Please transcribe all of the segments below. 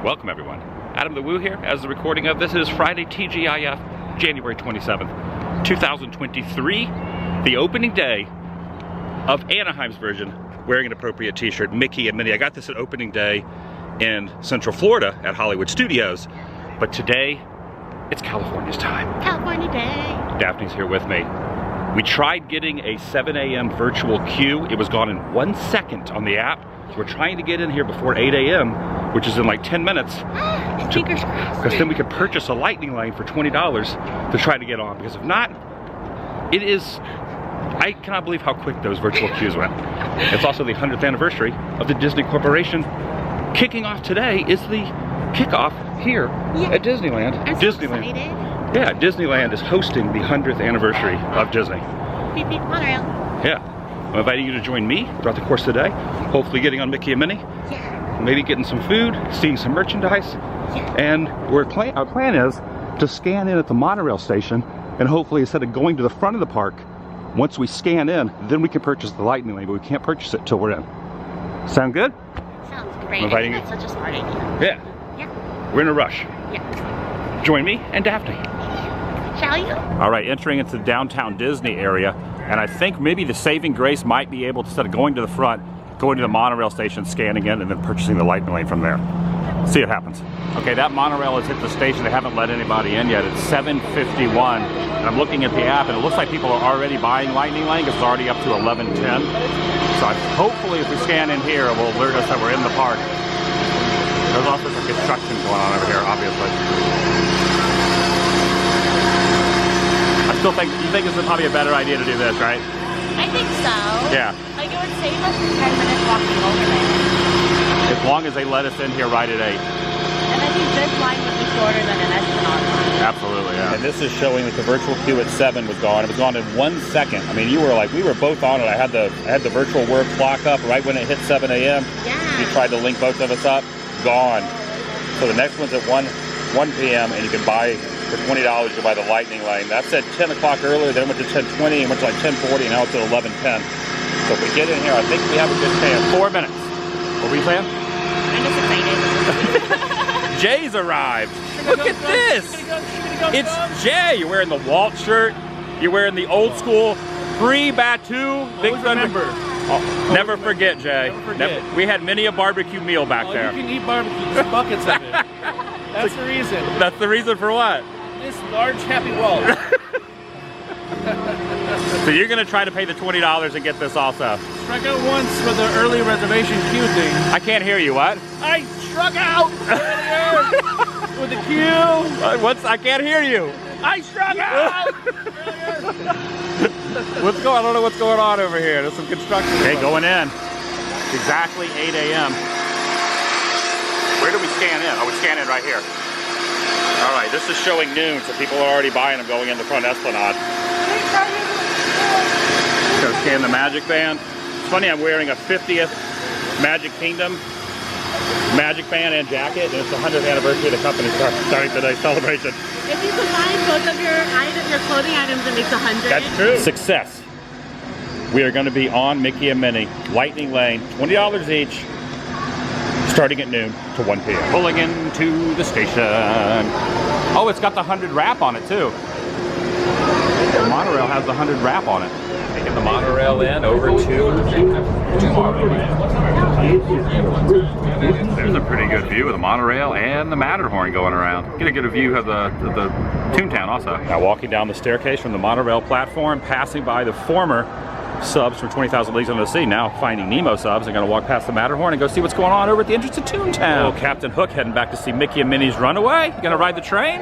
Welcome everyone. Adam the Woo here as the recording of this is Friday TGIF, January 27th, 2023, the opening day of Anaheim's version, wearing an appropriate t-shirt, Mickey and Minnie. I got this at opening day in Central Florida at Hollywood Studios, but today it's California's time. California Day. Daphne's here with me. We tried getting a 7 a.m. virtual queue. It was gone in 1 second on the app. So we're trying to get in here before 8 a.m., which is in like 10 minutes. Fingers crossed. Because then we could purchase a lightning lane for $20 to try to get on. Because if not, it is, I cannot believe how quick those virtual queues went. It's also the 100th anniversary of the Disney Corporation. Kicking off today is the kickoff here at Disneyland. I'm so excited. Yeah, Disneyland is hosting the 100th anniversary of Disney. Beep beep monorail. Yeah. I'm inviting you to join me throughout the course of the day. Hopefully getting on Mickey and Minnie. Yeah. Maybe getting some food, seeing some merchandise. Yeah. And our plan is to scan in at the monorail station, and hopefully instead of going to the front of the park, once we scan in, then we can purchase the lightning lane, but we can't purchase it till we're in. Sound good? Sounds great. I think that's such a smart idea. Yeah. Yeah. We're in a rush. Yeah. Join me and Daphne. Shall you? All right, entering into the downtown Disney area, and I think maybe the saving grace might be able to, instead of going to the front, going to the monorail station, scanning in, and then purchasing the lightning lane from there. See what happens. Okay, that monorail has hit the station. They haven't let anybody in yet. It's 7:51, and I'm looking at the app, and it looks like people are already buying lightning lane because it's already up to 11:10. So hopefully if we scan in here, it will alert us that we're in the park. There's also some construction going on over here, obviously. I still think, you think this is probably a better idea to do this, right? I think so. Yeah. Like it would save us 10 minutes walking over there. As long as they let us in here right at 8. And I think this line would be shorter than an astronaut line. Absolutely, yeah. And this is showing that the virtual queue at 7 was gone. It was gone in 1 second. I mean, you were like, we were both on it. I had the virtual word clock up right when it hit 7 a.m. Yeah. You tried to link both of us up. Gone. So the next one's at 1 p.m. and you can buy for $20. You buy the lightning lane. That said 10 o'clock earlier. Then it went to 10:20 and went to like 10:40, and now it's at 11:10. So if we get in here, I think we have a good chance. 4 minutes. What were you saying? I'm just excited. Jay's arrived. Look at this. It's Jay. You're wearing the Walt shirt. You're wearing the old school free Batu. Big Thunder. Oh, never forget, Jay. Never forget. We had many a barbecue meal back there. You can eat barbecue. There's buckets of it. That's the reason. That's the reason for what? This large happy wallet. So you're going to try to pay the $20 and get this also? Struck out once with the early reservation queue thing. I can't hear you. What? I struck out earlier with the queue. I can't hear you. I struck out What's going? I don't know what's going on over here. There's some construction. Okay, going in. It's exactly 8 a.m. Where do we scan in? Oh, we scan in right here. All right, this is showing noon, so people are already buying them going in the front Esplanade. Go scan the Magic Band. It's funny, I'm wearing a 50th Magic Kingdom Magic Band and jacket, and it's the 100th anniversary of the company starting today's celebration. If you combine both of your clothing items, it makes 100. That's true. Success. We are going to be on Mickey and Minnie, Lightning Lane, $20 each, starting at noon to 1 p.m. Pulling into the station. Oh, it's got the 100 wrap on it too. The monorail has the 100 wrap on it. Taking the monorail in over to Tomorrowland. There's a pretty good view of the monorail and the Matterhorn going around. Get a good view of the Toontown also. Now walking down the staircase from the monorail platform, passing by the former subs from 20,000 Leagues Under the Sea, now Finding Nemo subs. I'm going to walk past the Matterhorn and go see what's going on over at the entrance to Toontown. Oh, Captain Hook heading back to see Mickey and Minnie's Runaway. You going to ride the train?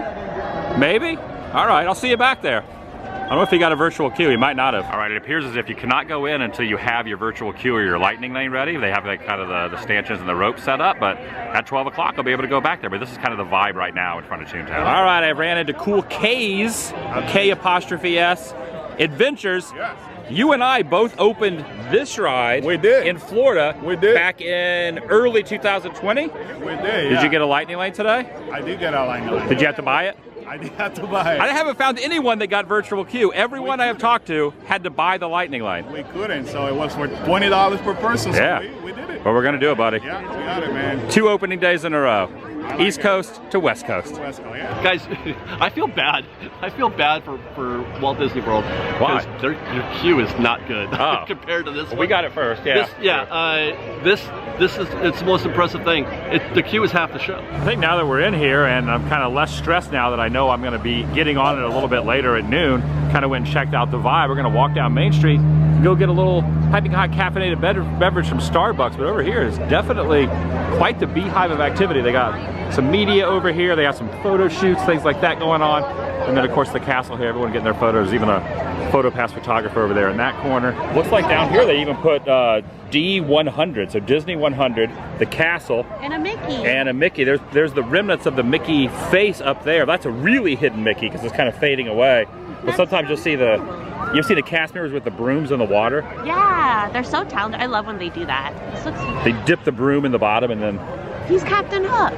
Maybe? All right, I'll see you back there. I don't know if he got a virtual queue, he might not have. All right, it appears as if you cannot go in until you have your virtual queue or your lightning lane ready. They have like kind of the stanchions and the rope set up, but at 12 o'clock I'll be able to go back there. But this is kind of the vibe right now in front of Toontown. All right, I ran into Cool K's, K''S, Adventures. Yes. You and I both opened this ride. We did. In Florida. We did. Back in early 2020. We did, Did you get a lightning lane today? I did get a lightning lane. Did you have to buy it? I did have to buy it. I haven't found anyone that got virtual queue. Everyone I have talked to had to buy the lightning lane. We couldn't, so it was for $20 per person. So Yeah. we did it. But we're gonna do it, buddy. Yeah, we got it, man. 2 opening days in a row. I East Coast to West Coast. West Coast, yeah. Guys, I feel bad. I feel bad for Walt Disney World. Why? Because their queue is not good compared to this one. We got it first, yeah. This is it's the most impressive thing. The queue is half the show. I think now that we're in here, and I'm kind of less stressed now that I know I'm going to be getting on it a little bit later at noon, kind of went and checked out the vibe. We're going to walk down Main Street and go get a little piping hot caffeinated beverage from Starbucks. But over here is definitely quite the beehive of activity. They got some media over here. They got some photo shoots, things like that going on. And then of course the castle here, everyone getting their photos, even a PhotoPass photographer over there in that corner. Looks like down here they even put D100, so Disney 100, the castle. And a Mickey. And a Mickey. There's the remnants of the Mickey face up there. That's a really hidden Mickey because it's kind of fading away. But sometimes you'll see you've seen the cast members with the brooms in the water. Yeah, they're so talented. I love when they do that. This looks... They dip the broom in the bottom and then... He's Captain Hook.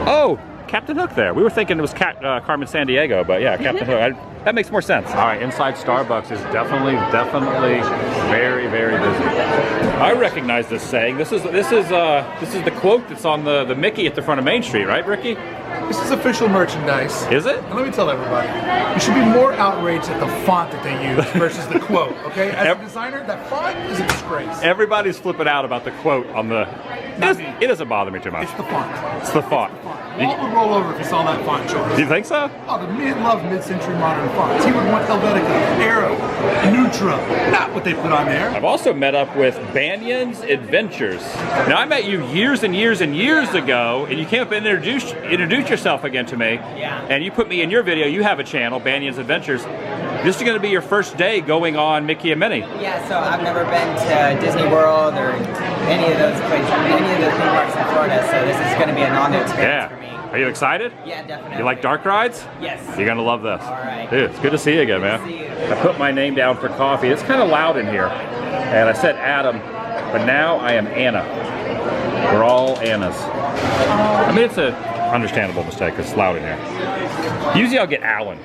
Oh, Captain Hook there. We were thinking it was Carmen Sandiego, but yeah, Captain Hook. That makes more sense. All right, inside Starbucks is definitely very, very busy. I recognize this saying. This is the quote that's on the Mickey at the front of Main Street, right, Ricky? This is official merchandise. Is it? And let me tell everybody, you should be more outraged at the font that they use versus the quote, okay? As a designer, that font is a disgrace. Everybody's flipping out about the quote on the... It doesn't bother me too much. It's the font. It's the font. Walt would roll over if he saw that font choice. Do you think so? Oh, the man loved mid-century modern fonts. He would want Helvetica, Aero, Nutra, not what they put on there. I've also met up with Banyan's Adventures. Now, I met you years and years and years ago, and you came up and introduced yourself again to me. Yeah. And you put me in your video. You have a channel, Banyan's Adventures. This is going to be your first day going on Mickey and Minnie. Yeah, so I've never been to Disney World or any of those places, any of the theme parks in Florida, so this is going to be a non-new experience for me. Are you excited? Yeah, definitely. You like dark rides? Yes. You're going to love this. All right. Dude, it's good to see you again, man. Good to see you. I put my name down for coffee. It's kind of loud in here. And I said Adam, but now I am Anna. We're all Annas. I mean, it's an understandable mistake. It's loud in here. Usually I'll get Alan.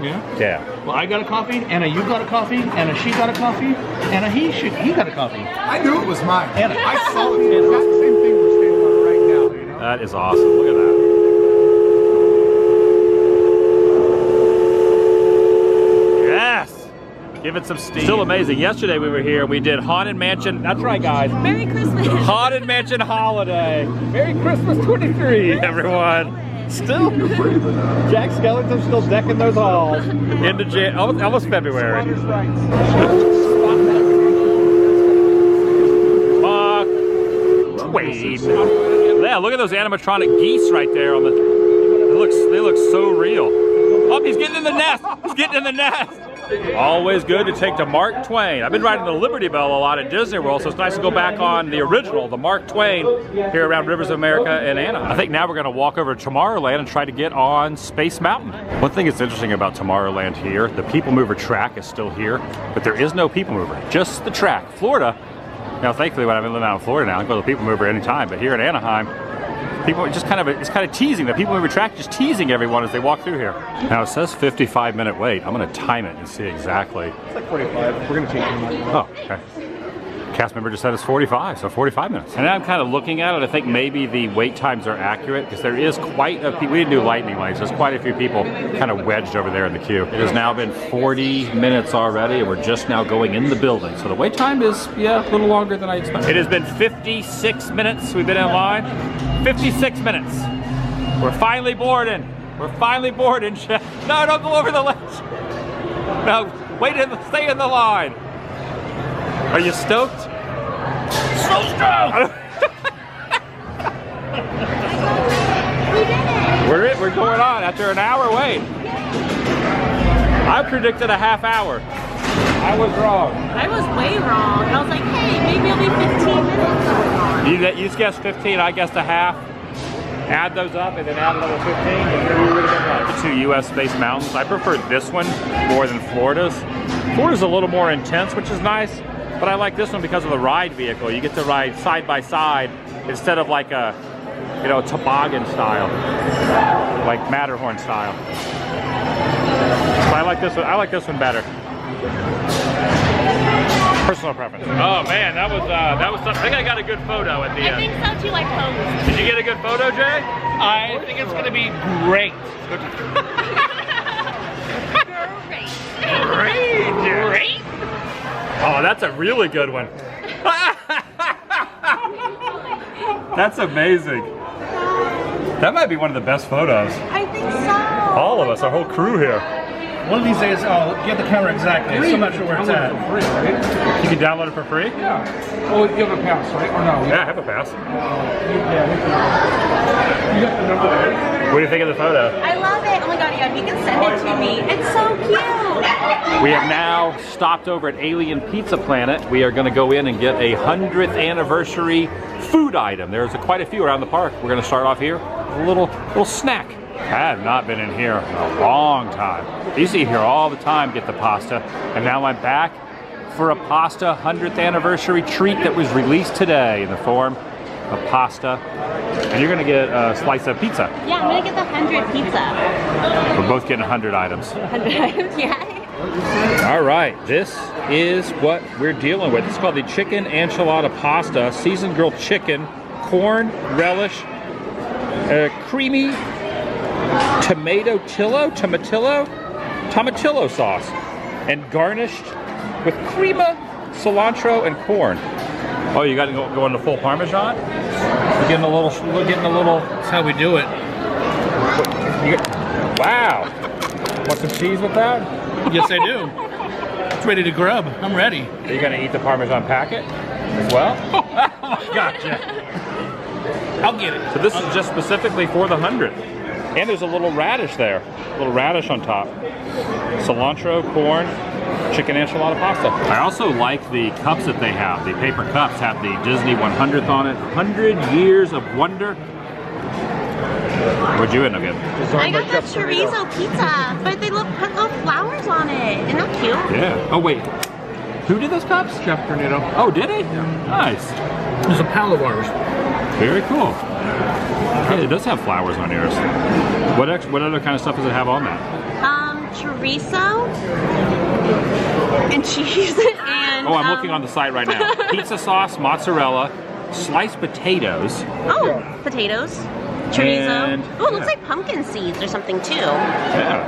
Yeah? Yeah. Well, I got a coffee, Anna, you got a coffee, Anna, she got a coffee, Anna, he got a coffee. I knew it was mine. Anna. I saw it. It's got the same thing we're standing on right now, you know? That is awesome. Look at that. Yes! Give it some steam. Still amazing. Yesterday we were here, we did Haunted Mansion. That's right, guys. Merry Christmas. Haunted Mansion Holiday. Merry Christmas 23, everyone. Still, Jack Skellington's still decking those halls into almost February. Mark Twain. Yeah, look at those animatronic geese right there on the. They look so real. Oh, he's getting in the nest. He's getting in the nest. Always good to take to Mark Twain. I've been riding the Liberty Bell a lot at Disney World, so it's nice to go back on the original, the Mark Twain, here around Rivers of America and Anna. I think now we're going to walk over to Tomorrowland and try to get on Space Mountain. One thing that's interesting about Tomorrowland here, the People Mover track is still here, but there is no People Mover, just the track. Florida, now thankfully when I've been living out in Florida now, I can go to the People Mover anytime, but here in Anaheim, people are just it's kind of teasing. The People Mover track just teasing everyone as they walk through here. Now it says 55-minute wait. I'm going to time it and see exactly. It's like 45. We're going to change it. Oh, okay. Cast member just said it's 45, so 45 minutes. And I'm kind of looking at it. I think maybe the wait times are accurate because there is quite a few. We didn't do lightning lanes. There's quite a few people kind of wedged over there in the queue. It has now been 40 minutes already, and we're just now going in the building. So the wait time is, yeah, a little longer than I expected. It has been 56 minutes we've been in line. 56 minutes. We're finally boarding. We're finally boarding, Chef. No, don't go over the ledge. No, stay in the line. Are you stoked? So stoked! We're going on after an hour wait. I predicted a half hour. I was wrong. I was way wrong. I was like, hey, maybe it'll be 15 minutes. You just guessed 15, I guessed a half. Add those up and then add another 15 and we would have been right. The two US Space Mountains, I prefer this one more than Florida's. Florida's a little more intense, which is nice. But I like this one because of the ride vehicle. You get to ride side by side instead of like a, toboggan style, like Matterhorn style. So I like this one. I like this one better. Personal preference. Oh man, that was something. I think I got a good photo at the end. I think so too, I posed. Did you get a good photo, Jay? I think it's gonna be great. Great. Oh, that's a really good one. That's amazing. That might be one of the best photos. I think so. All of us, our whole crew here. One of these days, I'll get the camera exactly. I'm still not sure where it's at. You can download it for free? Yeah. Oh, you have a pass, right? Or no? Yeah, I have a pass. Yeah. You got the number there. What do you think of the photo? I love it. Oh my god, yeah, if you can send it to me. It's so cute. We have now stopped over at Alien Pizza Planet. We are going to go in and get a 100th anniversary food item. There's quite a few around the park. We're going to start off here with a little snack. I have not been in here in a long time. I used to eat here all the time, get the pasta, and now I'm back for a pasta 100th anniversary treat that was released today in the form of pasta. And you're gonna get a slice of pizza. Yeah, I'm gonna get the 100 pizza. We're both getting 100 items. 100 items, yeah. All right, this is what we're dealing with. It's called the chicken enchilada pasta, seasoned grilled chicken, corn, relish, creamy tomatillo sauce, and garnished with crema, cilantro, and corn. Oh, you got to go into full Parmesan? We're getting a little. That's how we do it. Wow. Want some cheese with that? Yes, I do. It's ready to grub. I'm ready. Are you gonna eat the Parmesan packet as well? Gotcha. I'll get it. So this is just specifically for the 100. And there's a little radish there. A little radish on top. Cilantro, corn, chicken enchilada pasta. I also like the cups that they have. The paper cups have the Disney 100th on it. 100 years of wonder. What'd you end up getting? I got the chorizo pizza, but they put little flowers on it. Isn't that cute? Yeah. Oh wait. Who did those cups? Chef Tornado. Oh, did he? Yeah. Nice. There's a pal of ours. Very cool. Yeah, it does have flowers on yours. What other kind of stuff does it have on that? Chorizo and cheese and. Oh, I'm looking on the site right now. Pizza sauce, mozzarella, sliced potatoes. Oh, potatoes, chorizo. And, oh, it looks like pumpkin seeds or something too. Yeah.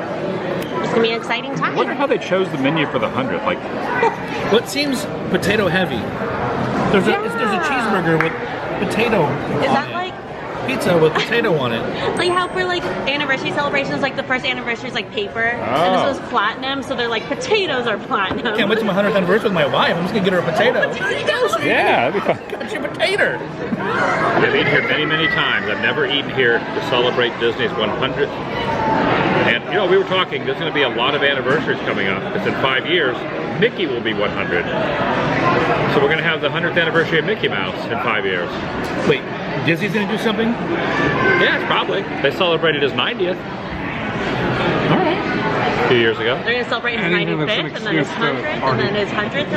It's gonna be an exciting time. I wonder how they chose the menu for the 100th. Like, Well, it seems potato heavy. There's a cheeseburger with potato. Is that like pizza with potato on it? like how for like anniversary celebrations, like the first anniversary is like paper, and this was platinum, so they're like potatoes are platinum. Can't wait till my 100th anniversary with my wife. I'm just gonna get her a potato. yeah, that'd be fun. Got your potato. I've eaten here many, many times. I've never eaten here to celebrate Disney's 100th. And you know, we were talking, there's going to be a lot of anniversaries coming up. Because in 5 years, Mickey will be 100. So we're going to have the 100th anniversary of Mickey Mouse in 5 years. Wait, Disney's gonna do something? Yeah, probably. They celebrated his 90th. All right. A few years ago. They're gonna celebrate his 95th, and then his 100th, and then his 100th.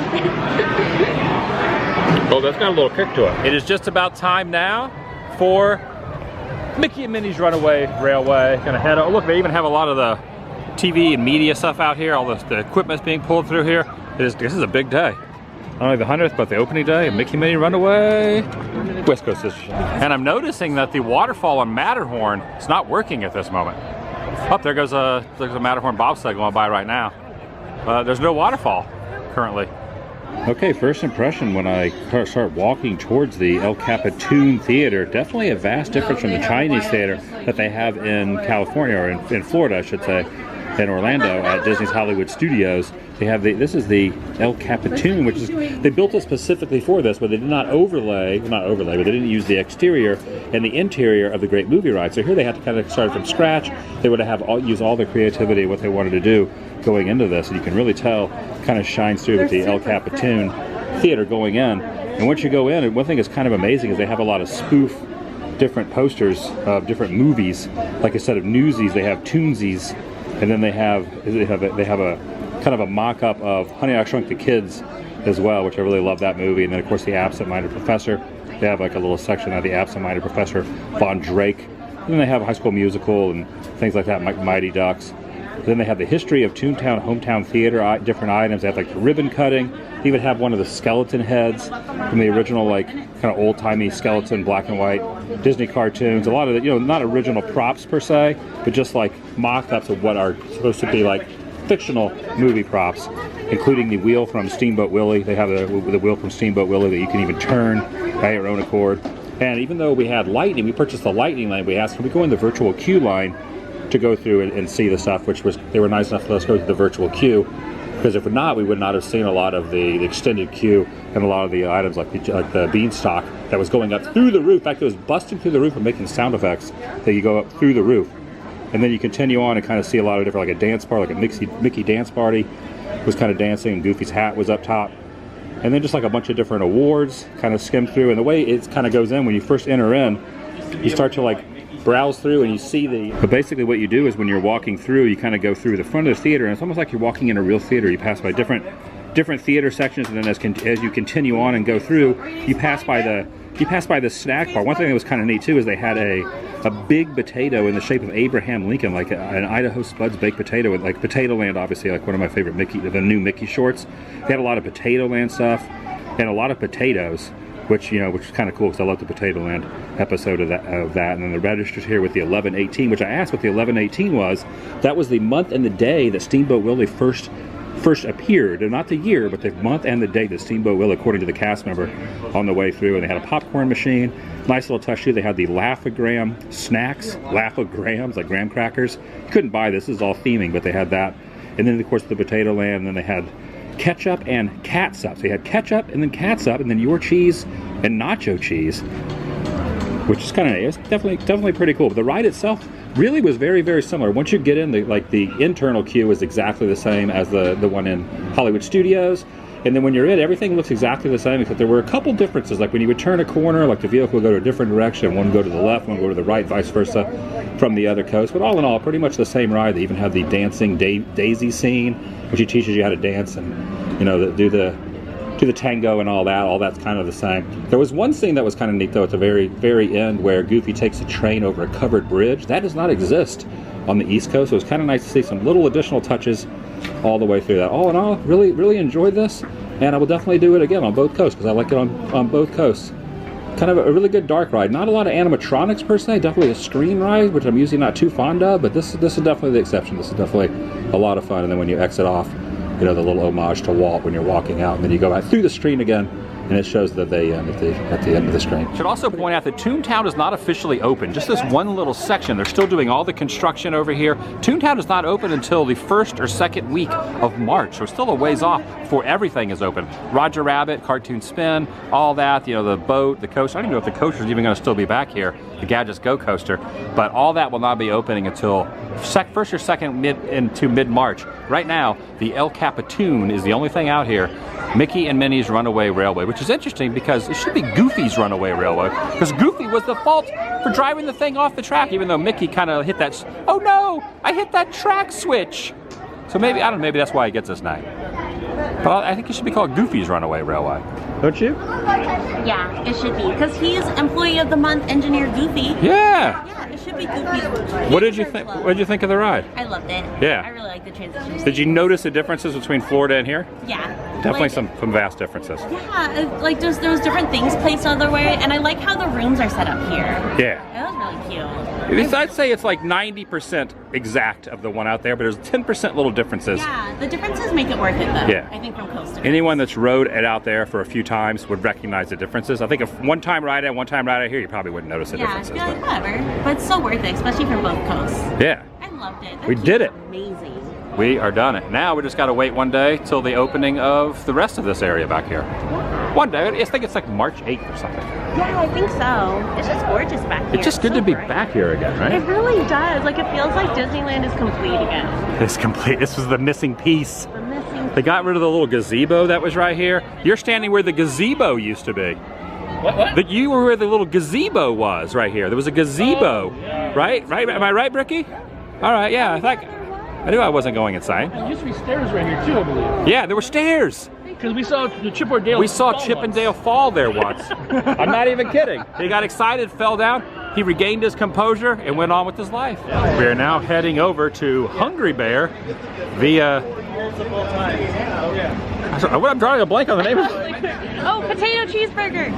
Oh, that's got a little kick to it. It is just about time now for Mickey and Minnie's Runaway Railway. Gonna head out. Look, they even have a lot of the TV and media stuff out here. All the equipment's being pulled through here. This is a big day. Not only the 100th, but the opening day of Mickey and Minnie Runaway West Coast Edition. And I'm noticing that the waterfall on Matterhorn is not working at this moment. Oh, there's a Matterhorn bobsled going by right now. There's no waterfall currently. Okay, first impression when I start walking towards the El Capitan Theater, definitely a vast difference from the Chinese theater that they have in California, or in Florida, I should say, in Orlando at Disney's Hollywood Studios. They have this is the El Capitan, which is, they built it specifically for this, but they did not but they didn't use the exterior and the interior of the Great Movie Ride. So here they had to kind of start from scratch. They would have use all the creativity, what they wanted to do going into this, and you can really tell kind of shines through with the El Capitan Theater going in. And once you go in, and one thing that's kind of amazing is they have a lot of spoof different posters of different movies. Like instead of Newsies, they have Toonsies, and then they have a kind of a mock-up of Honey, I Shrunk the Kids as well, which I really love that movie. And then of course the Absent-Minded Professor. They have like a little section of the Absent-Minded Professor Von Drake. And then they have a High School Musical and things like that, Mighty Ducks. Then they have the history of Toontown Hometown Theater, different items. They have like the ribbon cutting. They even have one of the skeleton heads from the original, like kind of old-timey skeleton, black and white Disney cartoons. A lot of the, not original props per se, but just like mock-ups of what are supposed to be like fictional movie props, including the wheel from Steamboat Willie. They have the wheel from Steamboat Willie that you can even turn by your own accord. And even though we had lightning, we purchased the lightning line. We asked, can we go in the virtual queue line to go through and see the stuff, which was, they were nice enough to let us go through the virtual queue, because if not, we would not have seen a lot of the extended queue and a lot of the items like the beanstalk that was going up through the roof. In fact, it was busting through the roof and making sound effects that you go up through the roof. And then you continue on and kind of see a lot of different, like a dance party, like a Mickey dance party was kind of dancing, and Goofy's hat was up top. And then just like a bunch of different awards kind of skim through. And the way it kind of goes in, when you first enter in, you start to like browse through and you see but basically what you do is when you're walking through, you kind of go through the front of the theater, and it's almost like you're walking in a real theater. You pass by different theater sections, and then as you continue on and go through, you pass by the snack bar. One thing that was kind of neat too is they had a big potato in the shape of Abraham Lincoln, like an Idaho Spuds baked potato, with like Potato Land, obviously like one of my favorite the new Mickey shorts. They had a lot of Potato Land stuff and a lot of potatoes, which is kind of cool because I love the Potato Land episode of that. And then the registers here with the 1118, which I asked what the 1118 was. That was the month and the day that Steamboat Willie first appeared, and not the year, but the month and the day that Steamboat Willie, according to the cast member, on the way through. And they had a popcorn machine, nice little touch too. They had the Laugh-O-Gram snacks, Laugh-O-Grams, like graham crackers. You couldn't buy this is all theming, but they had that. And then of course the Potato Land, and then they had ketchup and catsup. So they had ketchup and then catsup, and then your cheese and nacho cheese, which is kind of nice. Definitely pretty cool. But the ride itself really was very, very similar. Once you get in, the internal queue is exactly the same as the one in Hollywood Studios. And then when you're in, everything looks exactly the same, except there were a couple differences. Like when you would turn a corner, like the vehicle would go to a different direction. One would go to the left, one would go to the right, vice versa from the other coast. But all in all, pretty much the same ride. They even have the dancing daisy scene, which he teaches you how to dance and, do the tango and all that. All that's kind of the same. There was one scene that was kind of neat though at the very, very end where Goofy takes a train over a covered bridge. That does not exist on the East Coast. So it was kind of nice to see some little additional touches all the way through that. All in all, really, really enjoyed this, and I will definitely do it again on both coasts because I like it on both coasts. Kind of a really good dark ride. Not a lot of animatronics per se. Definitely a screen ride, which I'm usually not too fond of, but this is definitely the exception. This is definitely a lot of fun. And then when you exit off, the little homage to Walt when you're walking out, and then you go back through the screen again, and it shows that they at the end of the screen. Should also point out that Toontown is not officially open. Just this one little section. They're still doing all the construction over here. Toontown is not open until the first or second week of March, so it's still a ways off before everything is open. Roger Rabbit, Cartoon Spin, all that, the boat, the coaster. I don't even know if the coaster is even going to still be back here, the Gadgets Go coaster, but all that will not be opening until first or second into mid-March. Right now, the El Capitan is the only thing out here. Mickey and Minnie's Runaway Railway, which is interesting because it should be Goofy's Runaway Railway, because Goofy was the fault for driving the thing off the track, even though Mickey kind of hit that, oh no, I hit that track switch. So maybe, I don't know, maybe that's why he gets this name. But I think it should be called Goofy's Runaway Railway. Don't you? Yeah, it should be, because he's Employee of the Month, Engineer Goofy. Yeah. Yeah, it should be Goofy's. What did you think? What did you think of the ride? I loved it. Yeah. I really like the transitions. Did you notice the differences between Florida and here? Yeah. Definitely some vast differences. Yeah, like there's different things placed other way, and I like how the rooms are set up here. Yeah. That was really cute. I'd say it's like 90% exact of the one out there, but there's 10% little differences. Yeah, the differences make it worth it though. Yeah. I think from coast to coast. Anyone that's rode it out there for a few times would recognize the differences. I think if one time ride out here, you probably wouldn't notice the differences. Yeah, whatever. But it's so worth it, especially from both coasts. Yeah. I loved it. We did it. Amazing. We are done it. Now we just got to wait one day till the opening of the rest of this area back here. One day. I think it's like March 8th or something. Yeah, I think so. It's just gorgeous back here. It's just good to be back here again, right? It really does. Like, it feels like Disneyland is complete again. It's complete. This was the missing piece. The missing piece. They got rid of the little gazebo that was right here. You're standing where the gazebo used to be. What? You were where the little gazebo was right here. There was a gazebo, right? Right? Am I right, Bricky? All right, yeah. I knew I wasn't going insane. There used to be stairs right here too, I believe. Yeah, there were stairs. Because we saw the Chip and Dale. We saw Chip and Dale fall there once. I'm not even kidding. He got excited, fell down. he regained his composure and went on with his life. We are now heading over to Hungry Bear via... I'm drawing a blank on the name of it. Oh, potato cheeseburger.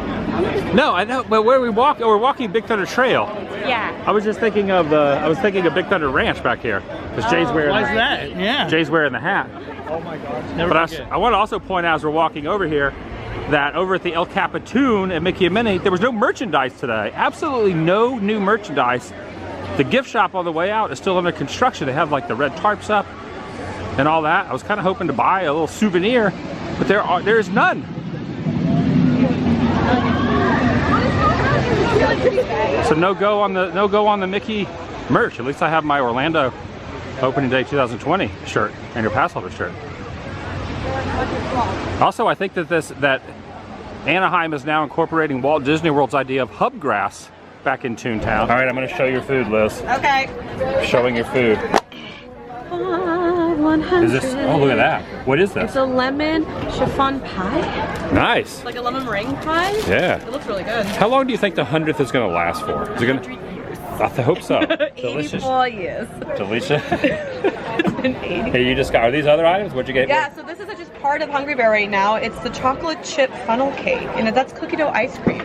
No, I know, but where we walk, we're walking Big Thunder Trail. Yeah. I was just thinking of Big Thunder Ranch back here. Because Jay's wearing Why is that? Yeah. Jay's wearing the hat. Oh my gosh. Never But forget. I want to also point out as we're walking over here that over at the El Capitan at Mickey and Minnie, there was no merchandise today. Absolutely no new merchandise. The gift shop on the way out is still under construction. They have like the red tarps up and all that. I was kind of hoping to buy a little souvenir, but there is none. So no go on the Mickey merch. At least I have my Orlando Opening Day 2020 shirt and your pass holder shirt. Also, I think that Anaheim is now incorporating Walt Disney World's idea of hubgrass back in Toontown. All right, I'm going to show your food, Liz. Okay. Showing your food. 100. Is this? Oh, look at that. What is this? It's a lemon chiffon pie. Nice. Like a lemon meringue pie. Yeah. It looks really good. How long do you think the 100th is going to last for? Is it going to? 100 years. I hope so. Delicious. 84 years. Delicious. It's been 80. Hey, you just got. Are these other items? What'd you get? Yeah, so this is just part of Hungry Bear right now. It's the chocolate chip funnel cake, and that's cookie dough ice cream.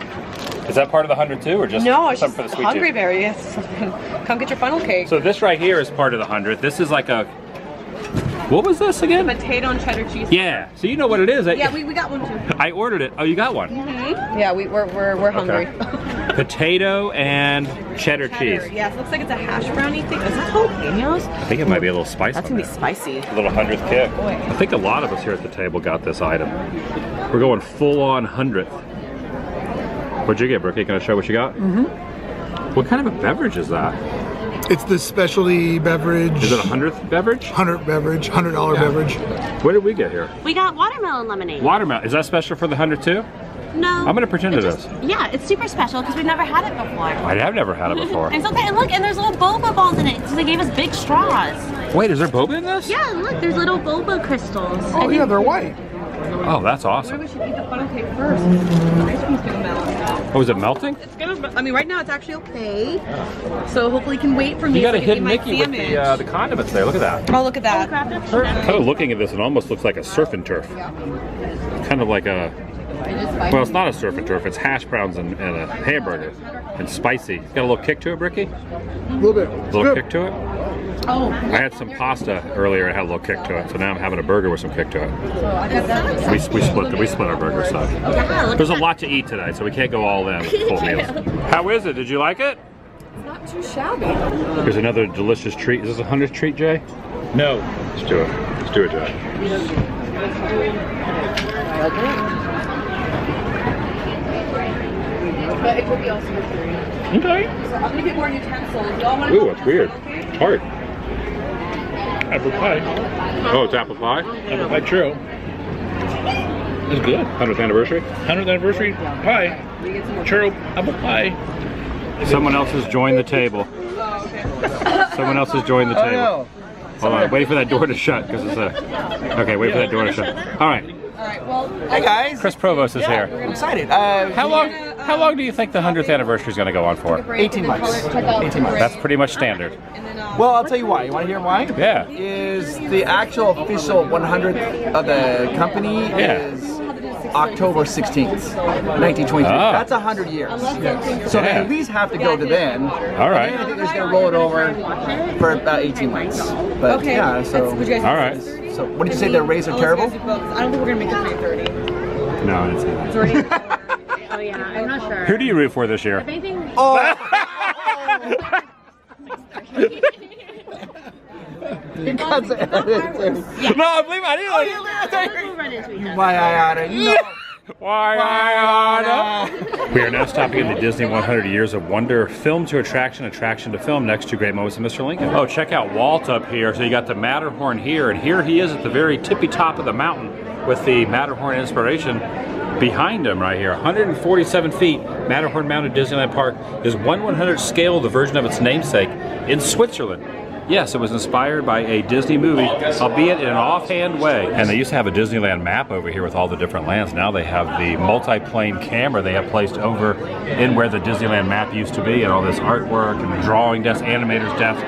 Is that part of the 100 too, or just No, it's something just for the sweet Hungry tooth? Bear. Yes, come get your funnel cake. So this right here is part of the 100. This is like a. What was this again? Potato and cheddar cheese. Yeah. So you know what it is. Yeah, we got one too. I ordered it. Oh, you got one. Yeah, we're hungry. Okay. Potato and cheddar cheese. Yeah, it looks like it's a hash brownie thing. Is that jalapenos? I think it might be a little spicy. That's gonna be spicy. A little 100th kick. I think a lot of us here at the table got this item. We're going full on 100th. What'd you get, Brookie? Can I show what you got? Mm-hmm. What kind of a beverage is that? It's the specialty beverage. Is it a 100th beverage? $100 beverage. What did we get here? We got watermelon lemonade. Watermelon. Is that special for the 100 too? No. I'm gonna pretend it is. Yeah, it's super special because we've never had it before. I have never had it before. And so, and look, and there's little boba balls in it because they gave us big straws. Wait, is there boba in this? Yeah, look, there's little boba crystals. Oh yeah, they're white. Oh, that's awesome. We should eat the funnel cake first. The ice cream's gonna melt. Oh, is it melting? It's gonna. I mean, right now it's actually okay. So hopefully you can wait for me. You got so a I can hidden eat my Mickey with sandwich. the condiments there. Look at that. Oh, look at that. Kind of looking at this, it almost looks like a surf and turf. Kind of like a. Well, it's not a surf and turf. It's hash browns and a hamburger, and spicy. It's got a little kick to it, Bricky. A little bit. A little Good. kick to it. Oh. I had some pasta earlier. It had a little kick to it. So now I'm having a burger with some kick to it. We split our burger. So there's a lot to eat today, so we can't go all in with full meals. How is it? Did you like it? It's not too shabby. Here's another delicious treat. Is this a 100th treat, Jay? No. Let's do it. Let's do it, Jay. But it could be also a three. Okay. So I'm gonna get more utensils. Y'all want Ooh, it's weird. Hard. Apple pie. Oh, it's apple pie? Apple pie churro. It's good. 100th anniversary? 100th anniversary pie. Churro apple pie. Someone else has joined the table. Someone else has joined the table. Hold on, wait for that door to shut because it's a. Okay, wait for that door to shut. All right. Alright, well, Hey guys, Chris Provost is here. I'm excited. How long do you think the 100th anniversry is going to go on for? 18 months. 18 months. That's pretty much standard. Well, I'll tell you why. You want to hear why? Yeah. Is the actual official 100th of the company is October 16th, 1923. Ah. That's 100 years. So they at least have to go to then. All right. And then I think they're just going to roll it over for about 18 months. But okay. yeah, so. Would you guys All right. So what did you say? Their rates are terrible? I don't think we're gonna make it 3:30. No, I didn't see that. It's already. Oh yeah, I'm not sure. Who do you root for this year? Anything? Oh! Because No, I believe I didn't. We'll run into each other. why I oughta know. Why I oughta. We are now stopping at the Disney 100 Years of Wonder film to attraction, attraction to film, next to Great Moments of Mr. Lincoln. Oh, check out Walt up here. So you got the Matterhorn here, and here he is at the very tippy top of the mountain with the Matterhorn inspiration behind him right here. 147 feet, Matterhorn Mountain Disneyland Park is 1/100th scale of the version of its namesake in Switzerland. Yes, it was inspired by a Disney movie, albeit in an offhand way. And they used to have a Disneyland map over here with all the different lands. Now they have the multi-plane camera they have placed over in where the Disneyland map used to be, and all this artwork and drawing desk, animators desk,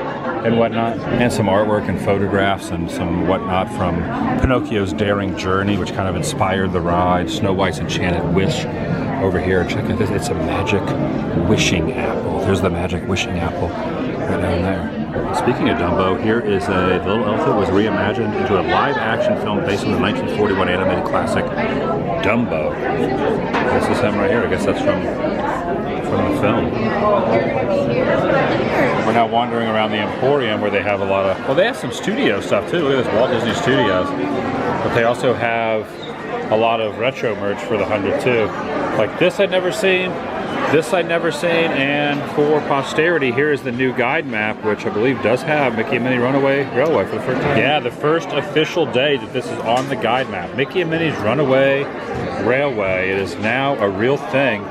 and whatnot. And some artwork and photographs and some whatnot from Pinocchio's Daring Journey, which kind of inspired the ride. Snow White's Enchanted Wish over here. Check out this, it's a magic wishing apple. There's the magic wishing apple right down there. Speaking of Dumbo, here is a little elf that was reimagined into a live-action film based on the 1941 animated classic Dumbo. This is him right here. I guess that's from the film. We're now wandering around the Emporium where they have a lot of, well, they have some studio stuff too. Look at this, Walt Disney Studios. But they also have a lot of retro merch for the 100 too. Like this I'd never seen, this I'd never seen, and for posterity, here is the new guide map, which I believe does have Mickey and Minnie Runaway Railway for the first time. Yeah, the first official day that this is on the guide map. Mickey and Minnie's Runaway Railway. It is now a real thing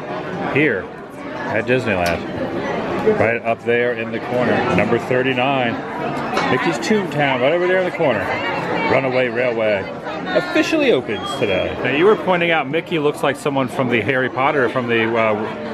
here at Disneyland. Right up there in the corner, number 39. Mickey's Toontown, right over there in the corner. Runaway Railway officially opens today. Now you were pointing out Mickey looks like someone from the Harry Potter, from the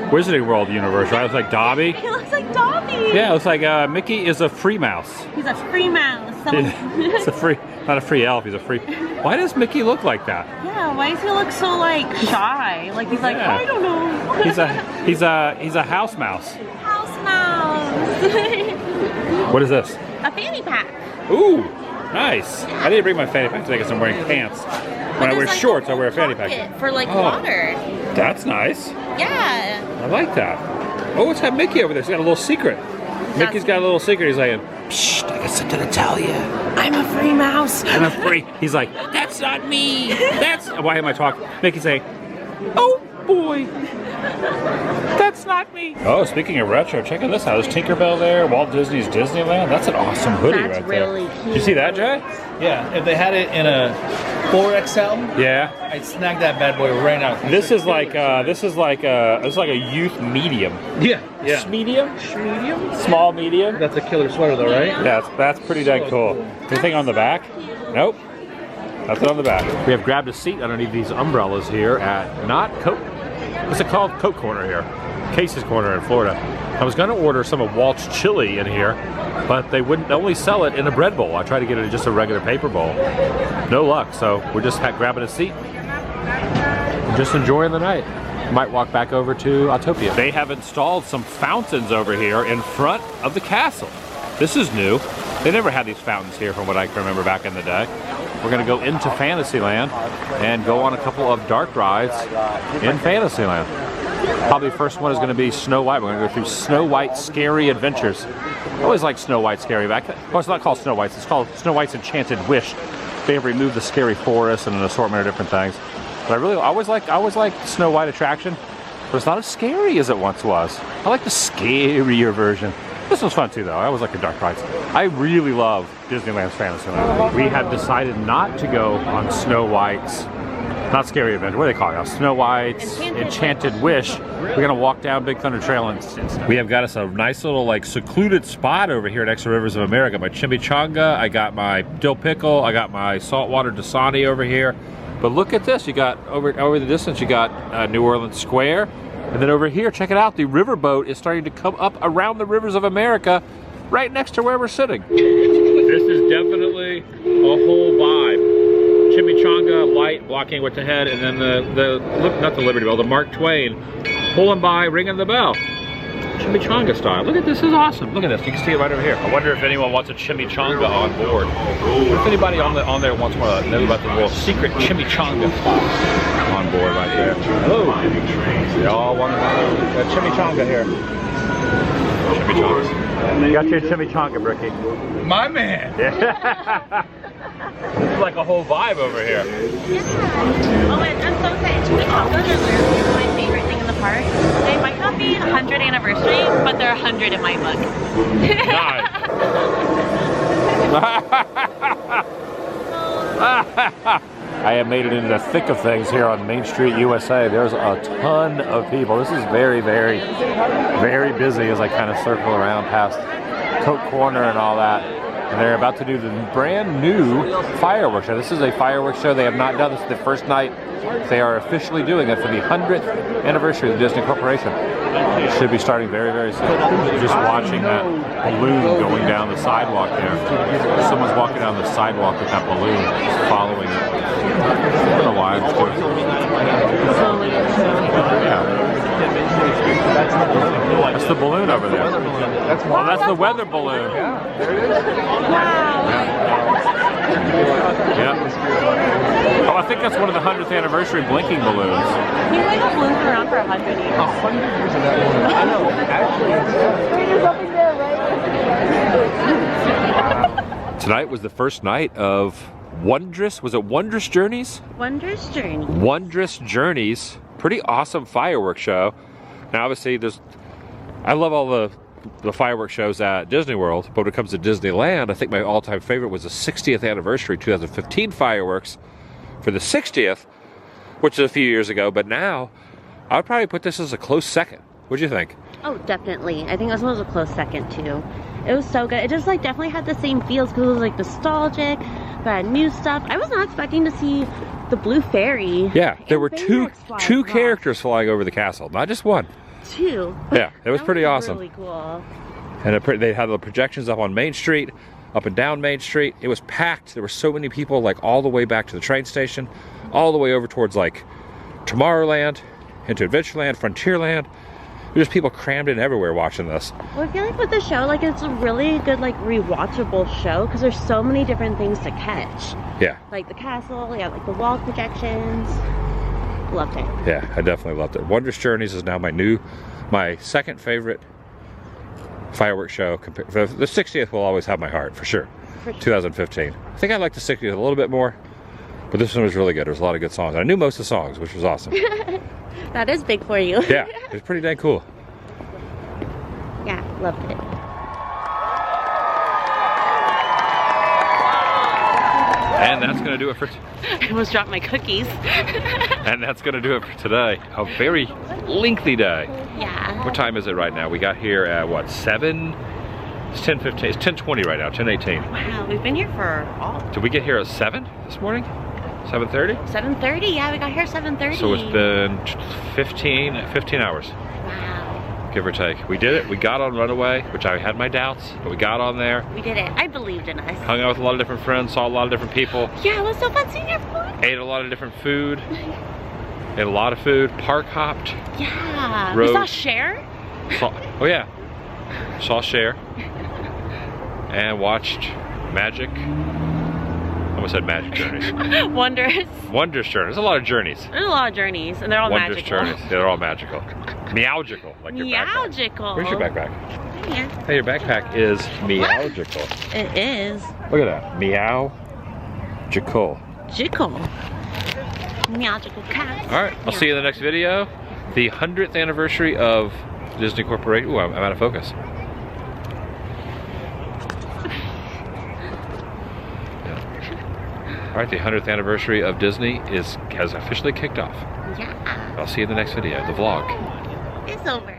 Wizarding World universe, right? It looks like Dobby. He looks like Dobby. Yeah, it looks like Mickey is a free mouse. He's a free mouse. It's a free, not a free elf, he's a free. Why does Mickey look like that? Yeah, why does he look so like shy? Like he's like, I don't know. He's a house mouse. House mouse. What is this? A fanny pack. Ooh, nice. I didn't bring my fanny pack today because I'm wearing pants. When I wear shorts, I wear a fanny pack. For like water. That's nice. Yeah. I like that. Oh, it's got Mickey over there. He's got a little secret. Mickey's got a little secret. He's like, psst, I got something to tell you. I'm a free mouse. I'm a free. He's like, that's not me. That's. Why am I talking? Mickey's saying, oh boy. That's not me. Oh, speaking of retro, check out this out. There's Tinkerbell there, Walt Disney's Disneyland. That's an awesome hoodie right there. Really cute. Did you see that, Jay? Yeah, if they had it in a 4XL, yeah, I'd snag that bad boy right now. This is like a youth medium. Yeah. Medium? Medium? Small medium. That's a killer sweater though, right? Yeah, that's pretty dang cool. Anything on the back? Nope. Nothing on the back. We have grabbed a seat underneath these umbrellas here at not Coke. What's it called? Coke Corner here. Case's Corner in Florida. I was going to order some of Walt's chili in here, but they wouldn't only sell it in a bread bowl. I tried to get it in just a regular paper bowl. No luck, so we're just grabbing a seat. Just enjoying the night. Might walk back over to Autopia. They have installed some fountains over here in front of the castle. This is new. They never had these fountains here from what I can remember back in the day. We're going to go into Fantasyland and go on a couple of dark rides in Fantasyland. Probably the first one is going to be Snow White. We're going to go through Snow White's Scary Adventures. I always liked Snow White Scary back then. Well, it's not called Snow White's. It's called Snow White's Enchanted Wish. They have removed the scary forest and an assortment of different things. But I always liked the Snow White attraction. But it's not as scary as it once was. I like the scarier version. This was fun too, though. I always like the dark rides. I really love Disneyland's Fantasyland. We have decided not to go on Snow White's, not Scary Adventure, what do they call it now? Snow White's Enchanted Wish. We're gonna walk down Big Thunder Trail instead. We have got us a nice little like secluded spot over here at Extra Rivers of America. My chimichanga, I got my dill pickle, I got my saltwater Dasani over here. But look at this, you got over the distance, you got New Orleans Square. And then over here, check it out, the riverboat is starting to come up around the rivers of America right next to where we're sitting. This is definitely a whole vibe. Chimichanga, light, blocking what's ahead, and then not the Liberty Bell, the Mark Twain, pulling by, ringing the bell. Chimichanga style. Look at this, is awesome. Look at this, you can see it right over here. I wonder if anyone wants a chimichanga on board. If anybody on there wants to know about the little secret chimichanga on board right there. Hello. We all want a chimichanga here. Chimichanga. You got your chimichanga, Bricky. My man. Yeah. This is like a whole vibe over here. Yeah. Oh, and I'm so excited. Chimichangas are literally my favorite thing in the park. They might not be 100th anniversary, but they're 100 in my book. I have made it into the thick of things here on Main Street, USA. There's a ton of people. This is very, very, very busy as I kind of circle around past Coke Corner and all that. And they're about to do the brand new fireworks show. This is a fireworks show they have not done. This is the first night they are officially doing it for the 100th anniversary of the Disney Corporation. It should be starting very, very soon. Just watching that balloon going down the sidewalk there. Someone's walking down the sidewalk with that balloon, just following it. I don't know why. It's good. Yeah. That's the balloon over there. Oh, that's the weather balloon. Wow. Yeah. Oh, I think that's one of the 100th anniversary blinking balloons. You like a balloon's been around for 100 years. 100 years of that one. I know. Actually, Tonight was the first night of Wondrous. Was it Wondrous Journeys? Wondrous Journey. Wondrous Journeys. Pretty awesome fireworks show. Now, obviously, I love all the fireworks shows at Disney World, but when it comes to Disneyland, I think my all-time favorite was the 60th anniversary 2015 fireworks for the 60th, which is a few years ago. But now, I would probably put this as a close second. What'd you think? Oh, definitely. I think this was a close second too. It was so good. It just like definitely had the same feels because it was like nostalgic, but had new stuff. I was not expecting to see the blue fairy. Yeah, there were two characters flying over the castle, not just one. Two. Yeah, it was pretty awesome. Really cool. And they had the projections up on Main Street, up and down Main Street. It was packed. There were so many people, like all the way back to the train station, all the way over towards like Tomorrowland, into Adventureland, Frontierland. There's people crammed in everywhere watching this. Well, I feel like with the show, like it's a really good like rewatchable show because there's so many different things to catch. Yeah. Like the castle, yeah, like the wall projections. Loved it. Yeah, I definitely loved it. Wondrous Journeys is now my second favorite fireworks show. The 60th will always have my heart, for sure. 2015. I think I liked the 60th a little bit more, but this one was really good. There was a lot of good songs. I knew most of the songs, which was awesome. That is big for you. Yeah, it was pretty dang cool. Yeah, loved it. And that's going to do it for I almost dropped my cookies. and that's going to do it for today. A very lengthy day. Yeah. What time is it right now? We got here at what, 7? It's 10:15. It's 10:20 right now, 10:18. Wow, we've been here for all. Did we get here at 7 this morning? 7:30? 7:30, yeah, we got here at 7:30. So it's been 15 hours. Wow. Give or take. We did it. We got on Runaway, which I had my doubts, but we got on there. We did it. I believed in us. Hung out with a lot of different friends, saw a lot of different people. Yeah, it was so fun seeing everyone. Ate a lot of different food. Ate a lot of food. Park hopped. Yeah. Rode. We saw Cher. Oh yeah. Saw Cher. And watched Magic. I almost said Magic Journeys. Wondrous. Wondrous Journeys. There's a lot of journeys. There's a lot of journeys, and they're all Wondrous magical. Journeys. Yeah, they're all magical. Meowgical, like your backpack. Meowgical. Where's your backpack? Yeah. Hey, your backpack is meowgical. It is. Look at that. Meowgical. Jickle. Meowgical cat. All right. I'll see you in the next video. The 100th anniversary of Disney Corporation. Ooh, I'm out of focus. All right, the 100th anniversary of Disney has officially kicked off. Yeah. I'll see you in the next video, the vlog. It's over.